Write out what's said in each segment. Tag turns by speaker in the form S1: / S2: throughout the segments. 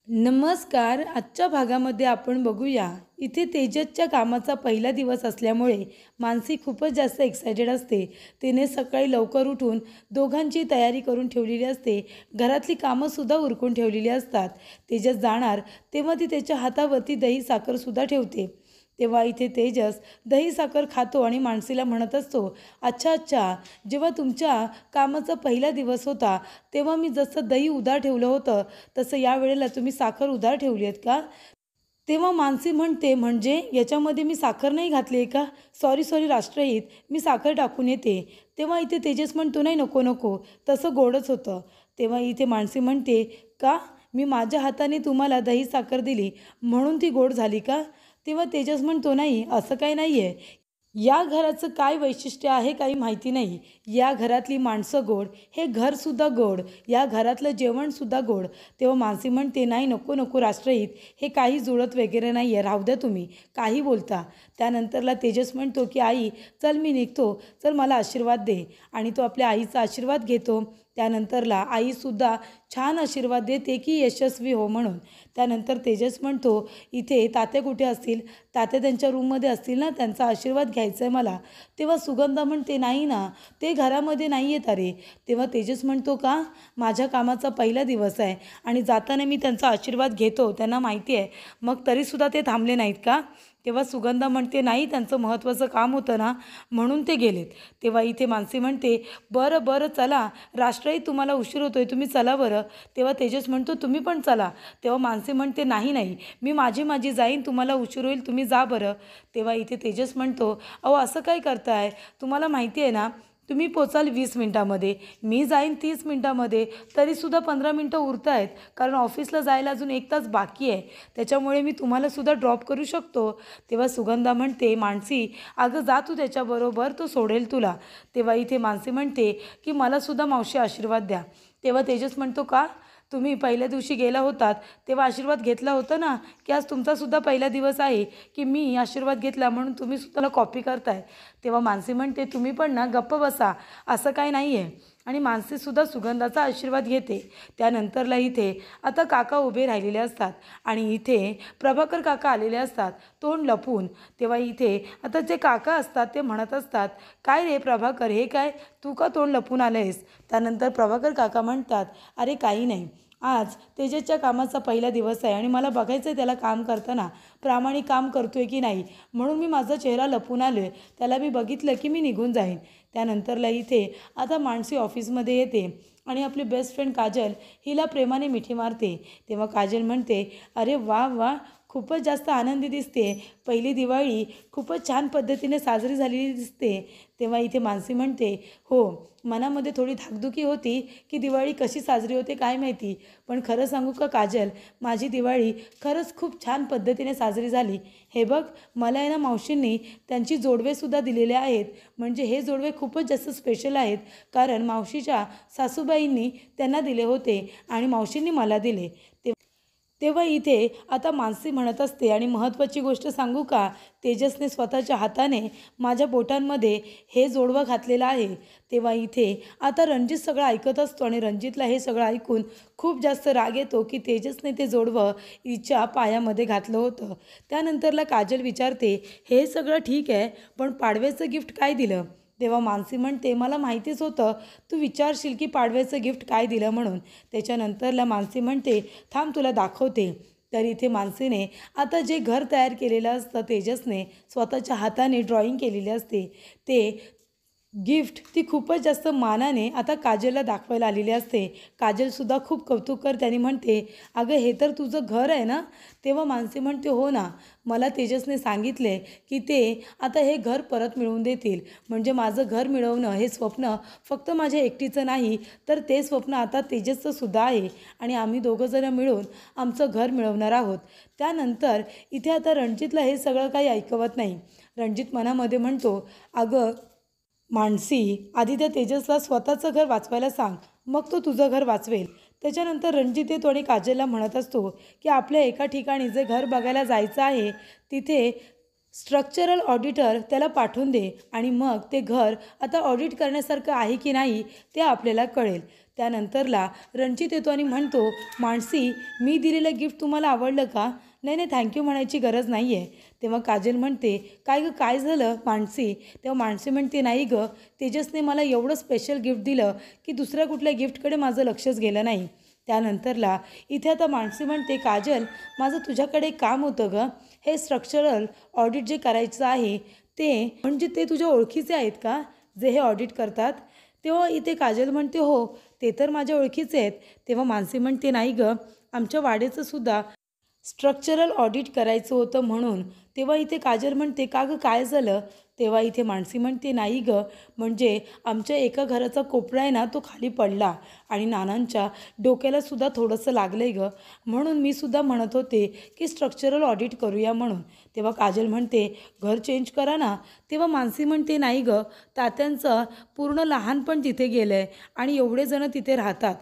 S1: नमस्कार. आजच्या भागामध्ये आपण बघूया. इथे तेजसच्या कामाचा पहिला दिवस असल्यामुळे मानसी खूपच जास्त एक्सायटेड असते. तिने सकाळी लवकर उठून दोघांची तयारी करून ठेवलेली असते. घरातली कामंसुद्धा उरकून ठेवलेली असतात. तेजस जाणार तेव्हा ती त्याच्या हातावरती दही साखरसुद्धा ठेवते. तेव्हा इथे तेजस दही साखर खातो आणि मानसीला म्हणत असतो, अच्छा अच्छा, जेव्हा तुमच्या कामाचा पहिला दिवस होता तेव्हा मी जसं दही उधार ठेवलं होतं तसं यावेळेला तुम्ही साखर उधार ठेवली आहेत का? तेव्हा मानसी म्हणते, म्हणजे याच्यामध्ये मी साखर नाही घातली आहे का? सॉरी सॉरी राष्ट्रहित, मी साखर टाकून येते. तेव्हा इथे तेजस म्हणतो, नाही नको नको, तसं गोडच होतं. तेव्हा इथे मानसी म्हणते, का मी माझ्या हाताने तुम्हाला दही साखर दिली म्हणून ती गोड झाली का? तेव्हा तेजस म्हणतो, नाही असं काही नाही आहे. या घराचं काय वैशिष्ट्य आहे काही माहिती नाही. या घरातली माणसं गोड, हे घरसुद्धा गोड, या घरातलं जेवणसुद्धा गोड. तेव्हा मानसी म्हणते, नाही नको नको राष्ट्रहित, हे काही जुळत वगैरे नाही आहे, राहू द्या तुम्ही, काही बोलता. त्यानंतरला तेजस म्हणतो की आई चल मी निघतो, चल मला आशीर्वाद दे. आणि तो आपल्या आईचा आशीर्वाद घेतो. त्यानंतरला आईसुद्धा छान आशीर्वाद देते की यशस्वी हो म्हणून. त्यानंतर तेजस म्हणतो, इथे तात्या कुठे असतील? तात्या त्यांच्या रूममध्ये असतील ना, त्यांचा आशीर्वाद घ्यायचा आहे मला. तेव्हा सुगंधा म्हणते, नाही ना, ते घरामध्ये नाही आहेत अरे. तेव्हा तेजस म्हणतो, का? माझ्या कामाचा पहिला दिवस आहे आणि जाताना मी त्यांचा आशीर्वाद घेतो, त्यांना माहिती आहे, मग तरीसुद्धा ते थांबले नाहीत का? तेव्हा सुगंधा म्हणते, नाही त्यांचं महत्त्वाचं काम होतं ना म्हणून ते गेलेत. तेव्हा इथे मानसी म्हणते, बरं बरं चला राष्ट्रही, तुम्हाला उशीर होतोय, तुम्ही चला बरं. तेव्हा तेजस म्हणतो, तुम्ही पण चला. तेव्हा मानसी म्हणते, नाही नाही, मी माझी माझी जाईन, तुम्हाला उशीर होईल, तुम्ही जा बरं. तेव्हा इथे तेजस म्हणतो, अहो असं काय करताय, तुम्हाला माहिती आहे ना तुम्ही पोचाल 20 मिनटामध्ये, मी जाईन 30 मिनटामध्ये, तरीसुद्धा 15 मिनटं उरत आहेत, कारण ऑफिसला जायला अजून 1 तास बाकी आहे, त्याच्यामुळे मी तुम्हालासुद्धा ड्रॉप करू शकतो. तेव्हा सुगंधा म्हणते, मानसी अगं जा तू त्याच्याबरोबर, तो सोडेल तुला. तेव्हा इथे मानसी म्हणते की मलासुद्धा मावशी आशीर्वाद द्या. तेव्हा तेजस म्हणतो, का? तुम्ही पहिल्या दिवशी गेला होतात तेव्हा आशीर्वाद घेतला होता ना, की आज तुमचासुद्धा पहिला दिवस आहे की मी आशीर्वाद घेतला म्हणून तुम्ही सुद्धा कॉपी करताय? तेव्हा मानसी म्हणते, तुम्ही पण ना गप्प बसा, असं काही नाही आहे. आणि मानसीसुद्धा सुगंधाचा आशीर्वाद घेते. त्यानंतरला इथे आता काका उभे राहिलेले असतात आणि इथे प्रभाकर काका आलेले असतात तोंड लपवून. तेव्हा इथे आता जे काका असतात ते म्हणत असतात, काय रे प्रभाकर, हे काय, तू का तोंड लपवून आलं आहेस? त्यानंतर प्रभाकर काका म्हणतात, अरे काही नाही, आज तेजसच्या कामाचा पहिला दिवस आहे आणि मला बघायचं आहे त्याला काम करताना प्रामाणिक काम करतो आहे की नाही, म्हणून मी माझा चेहरा लपवून आलो आहे. त्याला मी बघितलं की मी निघून जाईन. त्यानंतरला इथे आता मानसी ऑफिसमध्ये येते आणि आपली बेस्ट फ्रेंड काजल हिला प्रेमाने मिठी मारते. तेव्हा काजल म्हणते, अरे वा वा, खूपच जास्त आनंदी दिसते, पहिली दिवाळी खूपच छान पद्धतीने साजरी झालेली दिसते. तेव्हा इथे मानसी म्हणते, हो, मनामध्ये थोडी धाकधुकी होती की दिवाळी कशी साजरी होते काय माहिती, पण खरं सांगू का काजल, माझी दिवाळी खरंच खूप छान पद्धतीने साजरी झाली. हे बघ, मला आहे ना मावशींनी त्यांची जोडवेसुद्धा दिलेले आहेत, म्हणजे हे जोडवे खूपच जास्त स्पेशल आहेत, कारण मावशीच्या सासूबाईंनी त्यांना दिले होते आणि मावशींनी मला दिले. तेव्हा इथे आता मानसी म्हणत असते, आणि महत्त्वाची गोष्ट सांगू का, तेजसने स्वतःच्या हाताने माझ्या बोटांमध्ये हे जोडवं घातलेलं आहे. तेव्हा इथे आता रणजित सगळं ऐकत असतो आणि रणजितला हे सगळं ऐकून खूप जास्त राग येतो की तेजसने ते जोडवं हिच्या पायामध्ये घातलं होतं. त्यानंतरला काजल विचारते, हे सगळं ठीक आहे, पण पाडव्याचं गिफ्ट काय दिलं? तेव्हा मानसी म्हणते, मला माहितीच होतं तू विचारशील की पाडव्याचं गिफ्ट काय दिलं म्हणून. त्याच्यानंतरला मानसी म्हणते, थांब तुला दाखवते. तर इथे मानसीने आता जे घर तयार केलेलं असतं तेजसने स्वतःच्या हाताने ड्रॉइंग केलेली असते, ते गिफ्ट ती खूपच जास्त मानाने आता काजलला दाखवायला आलेली असते. काजलसुद्धा खूप कौतुक करते आणि म्हणते, अगं हे तर तुझं घर आहे ना? तेव्हा मानसी म्हणते, हो ना, मला तेजसने सांगितले की ते आता हे घर परत मिळवून देतील, म्हणजे माझं घर मिळवणं हे स्वप्न फक्त माझ्या एकटीचं नाही, तर ते स्वप्न आता तेजसचं सुद्धा आहे आणि आम्ही दोघंजणं मिळून आमचं घर मिळवणार आहोत. त्यानंतर इथे आता रणजितला हे सगळं काही ऐकवत नाही. रणजित मनामध्ये म्हणतो, अगं मानसी, आधी त्या तेजसला स्वतःचं घर वाचवायला सांग, मग तो तुझं घर वाचवेल. त्याच्यानंतर रणजित येतो आणि काजलला म्हणत असतो की आपल्या एका ठिकाणी जे घर बघायला जायचं आहे तिथे स्ट्रक्चरल ऑडिटर त्याला पाठवून दे आणि मग ते घर आता ऑडिट करण्यासारखं आहे की नाही ते आपल्याला कळेल. त्यानंतरला रणजित येतो आणि म्हणतो, मानसी, मी दिलेलं गिफ्ट तुम्हाला आवडलं का? नाही नाही, थँक्यू म्हणायची गरज नाही आहे. तेव्हा काजल म्हणते, काय गं काय झालं मानसी? तेव्हा मानसी म्हणते, नाही गं, तेजसने मला एवढं स्पेशल गिफ्ट दिलं की दुसऱ्या कुठल्या गिफ्टकडे माझं लक्षच गेलं नाही. त्यानंतरला इथे आता मानसी म्हणते, काजल, माझं तुझ्याकडे एक काम होतं गं. हे स्ट्रक्चरल ऑडिट जे करायचं आहे ते म्हणजे ते तुझ्या ओळखीचे आहेत का जे हे ऑडिट करतात? तेव्हा इथे काजल म्हणते, हो, ते तर माझ्या ओळखीचे आहेत. तेव्हा मानसी म्हणते, नाही गं, आमच्या वाडेचं सुद्धा स्ट्रक्चरल ऑडिट करायचं होतं म्हणून. तेव्हा इथे काजल म्हणते, का गं काय झालं? तेव्हा इथे मानसी म्हणते, नाही गं, म्हणजे आमच्या एका घराचा कोपरा आहे ना, तो खाली पडला आणि नानांच्या डोक्याला सुद्धा थोडंसं लागलं आहे गं, म्हणून मी सुद्धा म्हणत होते की स्ट्रक्चरल ऑडिट करूया म्हणून. तेव्हा काजल म्हणते, घर चेंज करा ना. तेव्हा मानसी म्हणते, नाही गं, तात्यांचं पूर्ण लहानपण तिथे गेलं आहे आणि एवढे जण तिथे राहतात.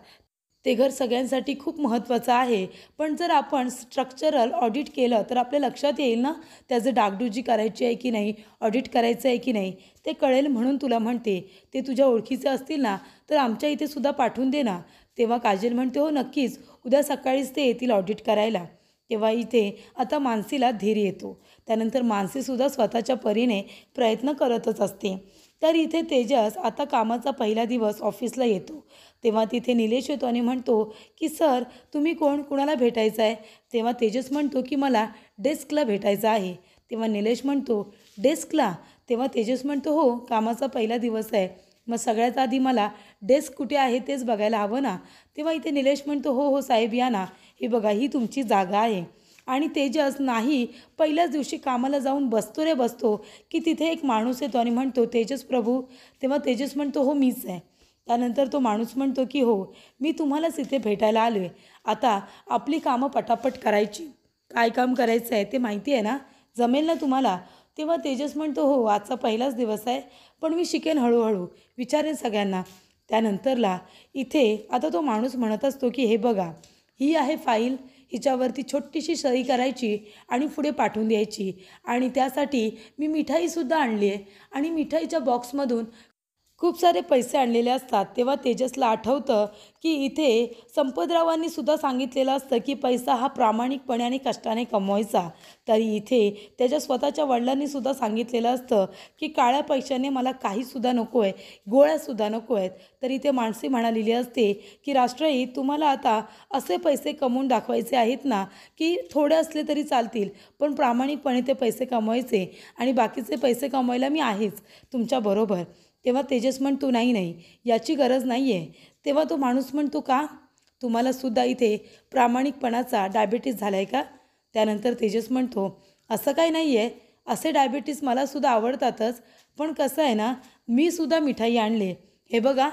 S1: ते घर सगळ्यांसाठी खूप महत्त्वाचं आहे. पण जर आपण स्ट्रक्चरल ऑडिट केलं तर आपल्या लक्षात येईल ना त्याचं डागडुजी करायची आहे की नाही, ऑडिट करायचं आहे की नाही, ते कळेल म्हणून तुला म्हणते. ते तुझ्या ओळखीचे असतील ना तर आमच्या इथे सुद्धा पाठवून दे ना. तेव्हा काजल म्हणते, हो नक्कीच, उद्या सकाळीच ते येतील ऑडिट करायला. तेव्हा इथे आता मानसीला धीर येतो. त्यानंतर मानसीसुद्धा स्वतःच्या परीने प्रयत्न करतच असते. तर इथे तेजस आता कामाचा पहिला दिवस ऑफिसला येतो. तेव्हा तिथे निलेश येतो आणि म्हणतो की सर, तुम्ही कोण, कुणाला भेटायचं आहे? तेव्हा तेजस म्हणतो की मला डेस्कला भेटायचं आहे. तेव्हा निलेश म्हणतो, डेस्कला? तेव्हा तेजस म्हणतो, हो, कामाचा पहिला दिवस आहे, मग सगळ्यात आधी मला डेस्क कुठे आहे तेच बघायला हवं ना. तेव्हा इथे निलेश म्हणतो, हो हो साहेब, या ना, ही बघा, ही तुमची जागा आहे. आणि तेजस नाही, पहिल्याच दिवशी कामाला जाऊन बसतो रे बसतो की तिथे एक माणूस येतो आणि म्हणतो, तेजस प्रभू. तेव्हा तेजस म्हणतो, हो मीच आहे. त्यानंतर तो माणूस म्हणतो की हो, मी तुम्हालाच इथे भेटायला आलो आहे. आता आपली कामं पटापट करायची. काय काम करायचं आहे ते माहिती आहे ना, जमेल ना तुम्हाला? तेव्हा तेजस म्हणतो, हो, आजचा पहिलाच दिवस आहे, पण मी शिकेन हळूहळू, विचारेन सगळ्यांना. त्यानंतरला इथे आता तो माणूस म्हणत असतो की हे बघा, ही आहे फाईल, हिच्यावरती छोटीशी सही करायची आणि पुढे पाठवून द्यायची. आणि त्यासाठी मी मिठाईसुद्धा आणली आहे आणि मिठाईच्या बॉक्समधून खूप सारे पैसे आणलेले असतात. तेव्हा तेजसला आठवतं की इथे संपतरावांनी सुद्धा सांगितलेलं असतं की पैसा हा प्रामाणिकपणे आणि कष्टाने कमवायचा. तरी इथे त्याच्या स्वतःच्या वडिलांनी सुद्धा सांगितलेलं असतं की काळ्या पैशाने मला काहीसुद्धा नको आहे, गोळ्यासुद्धा नको आहेत. तर इथे मानसी म्हणालेली असते की राष्ट्रहित, तुम्हाला आता असे पैसे कमवून दाखवायचे आहेत ना की थोडे असले तरी चालतील, पण प्रामाणिकपणे ते पैसे कमवायचे आणि बाकीचे पैसे कमवायला मी आहेच तुमच्याबरोबर. तेव्हा तेजस म्हणतो, नाही नाही, याची गरज नाही आहे. तेव्हा तो माणूस म्हणतो, का? तुम्हालासुद्धा इथे प्रामाणिकपणाचा डायबिटीस झाला आहे का? त्यानंतर तेजस म्हणतो, असं काही नाही आहे, असे डायबिटीस मलासुद्धा आवडतातच, पण कसं आहे ना, मी सुद्धा मिठाई आणले. हे बघा,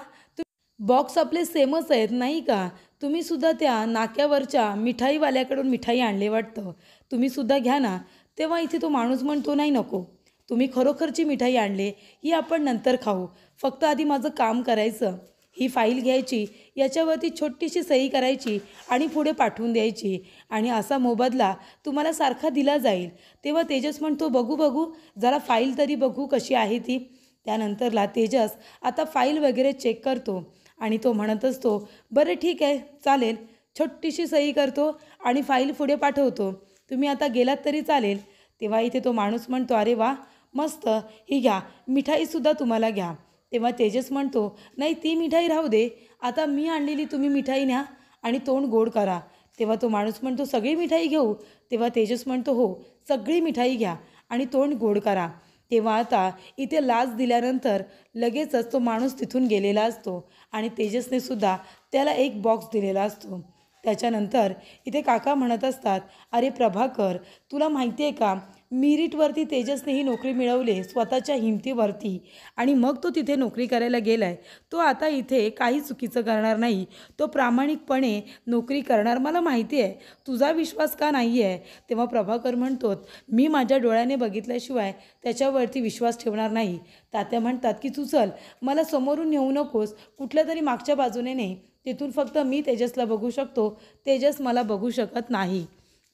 S1: बॉक्स आपले सेमच आहेत नाही का? तुम्हीसुद्धा त्या नाक्यावरच्या मिठाईवाल्याकडून मिठाई आणले वाटतं, तुम्हीसुद्धा घ्या ना. तेव्हा इथे तो माणूस म्हणतो, नाही नको, तुम्ही खरोखरची मिठाई आणले, ही आपण नंतर खाऊ, फक्त आधी माझं काम करायचं. ही फाईल घ्यायची, याच्यावरती छोटीशी सही करायची आणि पुढे पाठवून द्यायची आणि असा मोबदला तुम्हाला सारखा दिला जाईल. तेव्हा तेजस म्हणतो, बघू बघू, जरा फाईल तरी बघू कशी आहे ती. त्यानंतरला तेजस आता फाईल वगैरे चेक करतो आणि तो म्हणत असतो, बरं ठीक आहे, चालेल, छोटीशी सही करतो आणि फाईल पुढे पाठवतो, तुम्ही आता गेलात तरी चालेल. तेव्हा इथे तो माणूस म्हणतो, अरे वा, मस्त, ही घ्या, मिठाईसुद्धा तुम्हाला घ्या. तेव्हा तेजस म्हणतो, नाही, ती मिठाई राहू दे, आता मी आणलेली तुम्ही मिठाई न्या आणि तोंड गोड करा. तेव्हा तो माणूस म्हणतो, सगळी मिठाई घेऊ? तेव्हा तेजस म्हणतो, हो, सगळी मिठाई घ्या आणि तोंड गोड करा. तेव्हा आता इथे लाच दिल्यानंतर लगेचच तो माणूस तिथून गेलेला असतो आणि तेजसने सुद्धा त्याला एक बॉक्स दिलेला असतो. त्याच्यानंतर इथे काका म्हणत असतात, अरे प्रभाकर, तुला माहिती आहे का, मेरिटवरती तेजसने ही नोकरी मिळवली स्वतःच्या हिमतीवरती आणि मग तो तिथे नोकरी करायला गेला आहे. तो आता इथे काही चुकीचं करणार नाही, तो प्रामाणिकपणे नोकरी करणार, मला माहिती आहे. तुझा विश्वास का नाही आहे? तेव्हा प्रभाकर म्हणतो, मी माझ्या डोळ्याने बघितल्याशिवाय त्याच्यावरती विश्वास ठेवणार नाही. तात्या म्हणतात की तू चल, मला समोरून नेऊ नकोस, कुठल्या तरी मागच्या बाजूने ने, तिथून फक्त मी तेजसला बघू शकतो, तेजस मला बघू शकत नाही.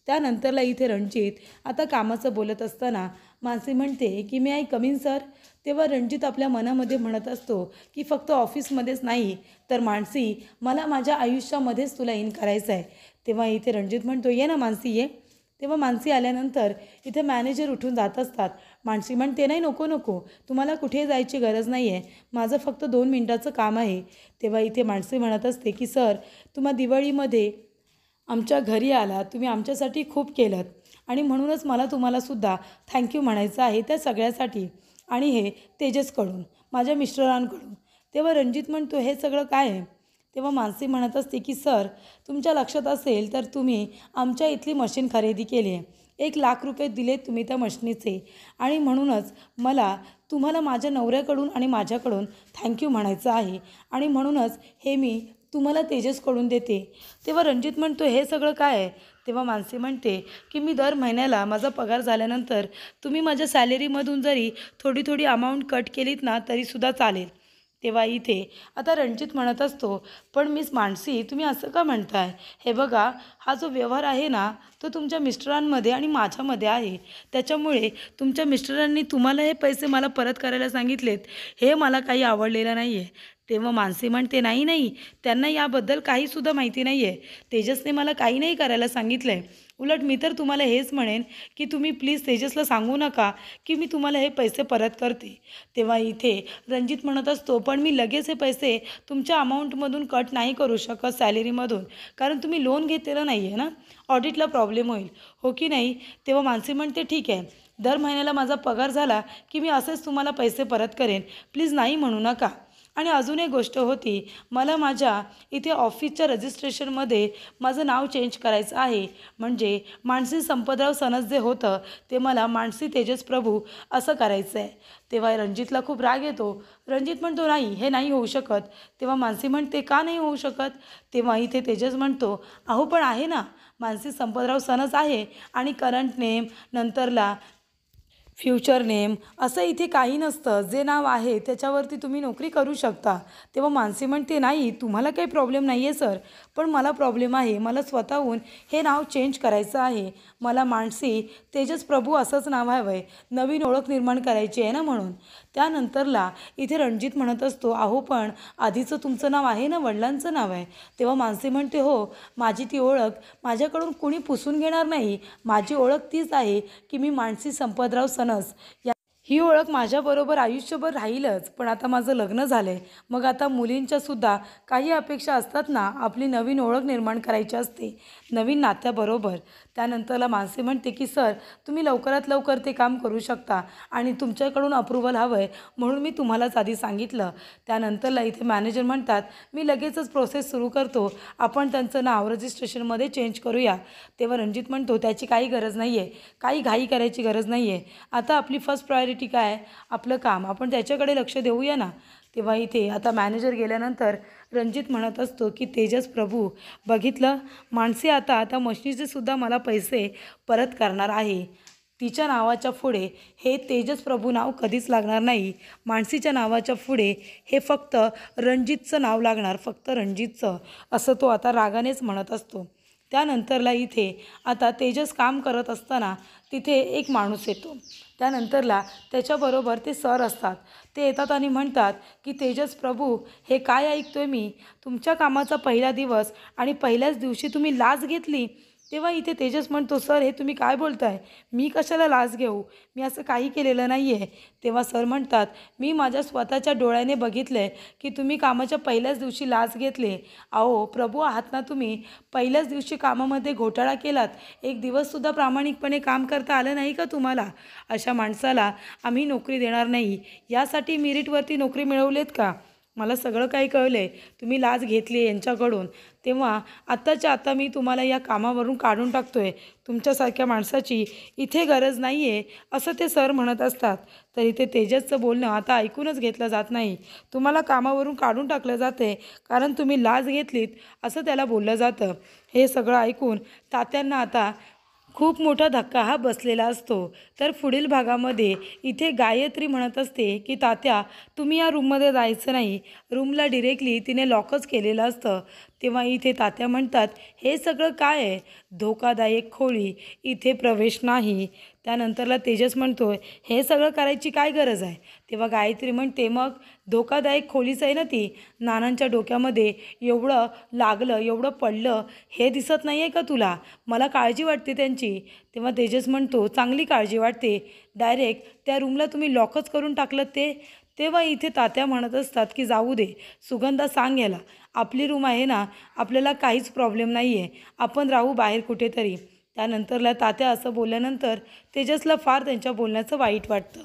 S1: त्यानंतरला इथे रणजित आता कामाचं बोलत असताना मानसी म्हणते की मी आय कमीन सर? तेव्हा रणजित आपल्या मनामध्ये म्हणत असतो की फक्त ऑफिसमध्येच नाही तर मानसी, मला माझ्या आयुष्यामध्येच तुला इन करायचं आहे. तेव्हा इथे रणजित म्हणतो, ये ना मानसी ये. तेव्हा मानसी आल्यानंतर इथे मॅनेजर उठून जात असतात. मानसी म्हणते, नाही नको नको, तुम्हाला कुठे जायची गरज नाही आहे, माझं फक्त 2 मिनिटाचं काम आहे. तेव्हा इथे मानसी म्हणत असते की सर, तुम्हा दिवाळीमध्ये आमच्या घरी आला, तुम्ही आमच्यासाठी खूप केलं आणि म्हणूनच मला तुम्हालासुद्धा थँक्यू म्हणायचं आहे त्या सगळ्यासाठी, आणि हे तेजसकडून, माझ्या मिस्टरांकडून. तेव्हा रणजित म्हणतो, हे सगळं काय आहे? तेव्हा मानसी म्हणत असते की सर, तुमच्या लक्षात असेल तर तुम्ही आमच्या इथली मशीन खरेदी केली आहे, 1,00,000 रुपये दिलेत तुम्ही त्या मशनीचे, आणि म्हणूनच मला तुम्हाला माझ्या नवऱ्याकडून आणि माझ्याकडून थँक्यू म्हणायचं आहे, आणि म्हणूनच हे मी तुम्हाला तेजसकडून देते. तेव्हा रणजित म्हणतो, हे सगळं काय आहे? तेव्हा मानसी म्हणते की मी दर महिन्याला माझा पगार झाल्यानंतर तुम्ही माझ्या सॅलरीमधून जरी थोडी थोडी अमाऊंट कट केलीत ना तरीसुद्धा चालेल. तेव्हा इथे आता रणजित म्हणत असतो, पण मिस मानसी, तुम्ही असं का म्हणताय? हे बघा, हा जो व्यवहार आहे ना तो तुमच्या मिस्टरांमध्ये आणि माझ्यामध्ये आहे, त्याच्यामुळे तुमच्या मिस्टरांनी तुम्हाला हे पैसे मला परत करायला सांगितलेत, हे मला काही आवडलेलं नाही आहे. तेव्हा मानसी म्हणते, नाही नाही, त्यांना याबद्दल काहीसुद्धा माहिती नाही आहे, तेजसने मला काही नाही करायला सांगितलं आहे. उलट मी तर तुम्हाला हेच म्हणेन की तुम्ही प्लीज तेजसला सांगू नका की मी तुम्हाला हे पैसे परत करते. तेव्हा इथे रणजित म्हणत असतो, पण मी लगेच हे पैसे तुमच्या अमाऊंटमधून कट नाही करू शकत सॅलरीमधून, कारण तुम्ही लोन घेतलेलं नाही आहे ना, ऑडिटला प्रॉब्लेम होईल, हो की नाही? तेव्हा मानसी म्हणते, ठीक आहे, दर महिन्याला माझा पगार झाला की मी असेच तुम्हाला पैसे परत करेन, प्लीज नाही म्हणू नका. आणि अजून एक गोष्ट होती, मला माझ्या इथे ऑफिसच्या रजिस्ट्रेशनमध्ये माझं नाव चेंज करायचं आहे, म्हणजे मानसी संपतराव सनस जे होतं ते मला मानसी तेजस प्रभू असं करायचं आहे. तेव्हा रणजितला खूप राग येतो. रणजित म्हणतो, नाही, हे नाही होऊ शकत. तेव्हा मानसी म्हणते, का नाही होऊ शकत? तेव्हा इथे तेजस म्हणतो, अहो पण आहे ना, मानसी संपतराव सनस आहे आणि करंट नेम नंतरला फ्युचर नेम असं इथे काही नसतं, जे नाव आहे त्याच्यावरती तुम्ही नोकरी करू शकता. तेव्हा मानसी म्हणते, नाही, तुम्हाला काही प्रॉब्लेम नाही आहे सर, पण मला प्रॉब्लेम आहे, मला स्वतःहून हे नाव चेंज करायचं आहे, मला मानसी तेजस प्रभू असंच नाव हवं आहे, नवीन ओळख निर्माण करायची आहे ना म्हणून. त्यानंतरला इथे रणजित म्हणत असतो, अहो पण आधीचं तुमचं नाव आहे ना, वडिलांचं नाव आहे. तेव्हा मानसी म्हणते, हो, माझी ती ओळख माझ्याकडून कुणी पुसून घेणार नाही, माझी ओळख तीच आहे की मी मानसी संपतराव सनस ही ओळख माझ्याबरोबर आयुष्यभर राहीलच. पण आता माझं लग्न झालं आहे, मग आता मुलींच्यासुद्धा काही अपेक्षा असतात ना, आपली नवीन ओळख निर्माण करायची असते नवीन नात्याबरोबर. त्यानंतरला मानसी म्हणते की सर, तुम्ही लवकरात लवकर ते काम करू शकता आणि तुमच्याकडून अप्रुव्हल हवं आहे म्हणून मी तुम्हालाच आधी सांगितलं. त्यानंतरला इथे मॅनेजर म्हणतात, मी लगेचच प्रोसेस सुरू करतो, आपण त्यांचं नाव रजिस्ट्रेशनमध्ये चेंज करूया. तेव्हा रणजित म्हणतो, त्याची काही गरज नाही आहे, काही घाई करायची गरज नाही आहे, आता आपली फर्स्ट प्रायोरिटी काय आहे? आपलं काम, आपण त्याच्याकडे लक्ष देऊया ना. तेव्हा इथे आता मॅनेजर गेल्यानंतर रणजित म्हणत असतो की तेजस प्रभू, बघितलं, मानसी आता मशनीचे सुद्धा मला पैसे परत करणार आहे. तिच्या नावाच्या पुढे हे तेजस प्रभू नाव कधीच लागणार नाही, मानसीच्या नावाच्या पुढे हे फक्त रणजितचं नाव लागणार, फक्त रणजितचं, असं तो आता रागानेच म्हणत असतो. त्यानंतरला इथे आता तेजस काम करत असताना तिथे एक माणूस येतो. त्यानंतरला त्याच्याबरोबर ते सर असतात. ते येतात आणि म्हणतात की तेजस प्रभू, हे काय ऐकतोय मी, तुमच्या कामाचा पहिला दिवस आणि पहिल्याच दिवशी तुम्ही लाच घेतली. तेव्हा इथे तेजस म्हणतो, सर, हे तुम्ही काय बोलताय, मी कशाला लाच घेऊ, मी असं काही केलेलं नाही आहे. तेव्हा सर म्हणतात, मी माझ्या स्वतःच्या डोळ्याने बघितलं आहे की तुम्ही कामाच्या पहिल्याच दिवशी लाच घेतले. अहो प्रभू आहात ना तुम्ही, पहिल्याच दिवशी कामामध्ये घोटाळा केलात, एक दिवससुद्धा प्रामाणिकपणे काम करता आलं नाही का तुम्हाला? अशा माणसाला आम्ही नोकरी देणार नाही, यासाठी मेरिटवरती नोकरी मिळवलेत का? मला सगळं काही कळलं आहे, तुम्ही लाच घेतली आहे यांच्याकडून. तेव्हा आत्ताच्या आता मी तुम्हाला या कामावरून काढून टाकतो आहे, तुमच्यासारख्या माणसाची इथे गरज नाही आहे, असं ते सर म्हणत असतात. तर इथे तेजसचं बोलणं आता ऐकूनच घेतलं जात नाही. तुम्हाला कामावरून काढून टाकलं जाते कारण तुम्ही लाच घेतलीत, असं त्याला बोललं जातं. हे सगळं ऐकून तात्यांना आता खूप मोठा धक्का हा बसलेला असतो. तर पुढील भागामध्ये इथे गायत्री म्हणत असते की तात्या, तुम्ही या रूममध्ये जायचं नाही, रूमला डिरेक्टली तिने लॉकच केलेलं असतं. तेव्हा इथे तात्या म्हणतात, हे सगळं काय आहे, धोकादायक खोली, इथे प्रवेश नाही. त्यानंतरला तेजस म्हणतो हे सगळं करायची काय गरज आहे. तेव्हा गायत्री म्हणते मग धोकादायक खोलीच आहे ना ती. नानांच्या डोक्यामध्ये एवढं लागलं एवढं पडलं हे दिसत नाही आहे का तुला. मला काळजी वाटते त्यांची. तेव्हा तेजस म्हणतो चांगली काळजी वाटते. डायरेक्ट त्या रूमला तुम्ही लॉकच करून टाकलं ते. तेव्हा इथे तात्या म्हणत असतात की जाऊ दे सुगंधा, सांग याला आपली रूम आहे ना, आपल्याला काहीच प्रॉब्लेम नाही आहे, आपण राहू बाहेर कुठेतरी. त्यानंतरला तात्या असं बोलल्यानंतर तेजसला फार त्यांच्या बोलण्याचं वाईट वाटतं.